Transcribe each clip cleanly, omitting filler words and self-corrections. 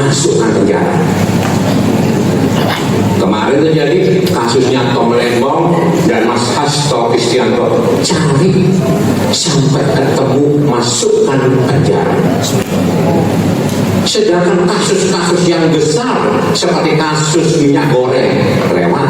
masukkan penjara. Kemarin terjadi kasusnya Tom Lembong dan Mas Hasto Kristianto, cari sampai ketemu, masukkan penjara. Sedangkan kasus-kasus yang besar seperti kasus minyak goreng lewat.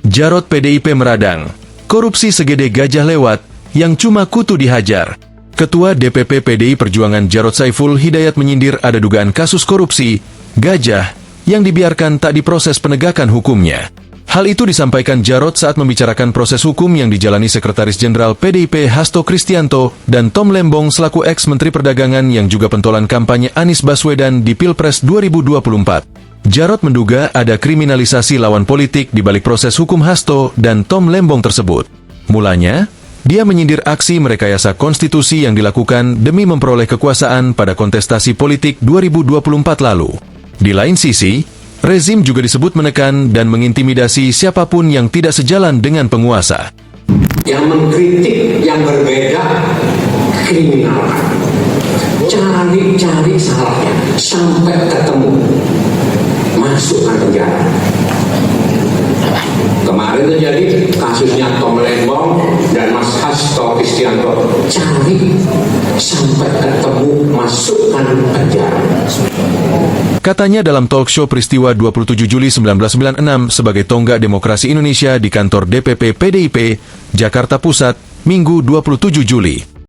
Jarod PDIP meradang, korupsi segede gajah lewat, yang cuma kutu dihajar. Ketua DPP PDI Perjuangan Jarod Saiful Hidayat menyindir ada dugaan kasus korupsi, gajah, yang dibiarkan tak diproses penegakan hukumnya. Hal itu disampaikan Jarod saat membicarakan proses hukum yang dijalani Sekretaris Jenderal PDIP Hasto Kristianto dan Tom Lembong selaku ex-Menteri Perdagangan yang juga pentolan kampanye Anies Baswedan di Pilpres 2024. Jarod menduga ada kriminalisasi lawan politik di balik proses hukum Hasto dan Tom Lembong tersebut. Mulanya, dia menyindir aksi merekayasa konstitusi yang dilakukan demi memperoleh kekuasaan pada kontestasi politik 2024 lalu. Di lain sisi, rezim juga disebut menekan dan mengintimidasi siapapun yang tidak sejalan dengan penguasa. Yang mengkritik yang berbeda, kriminalkan. Cari salahnya sampai ketemu, masukkan penjara. Kemarin terjadi kasusnya Tom Lembong dan Mas Hasto Kristianto, cari sampai ketemu, masukkan penjara. Katanya dalam talk show peristiwa 27 Juli 1996 sebagai tonggak demokrasi Indonesia di kantor DPP PDIP, Jakarta Pusat, Minggu 27 Juli.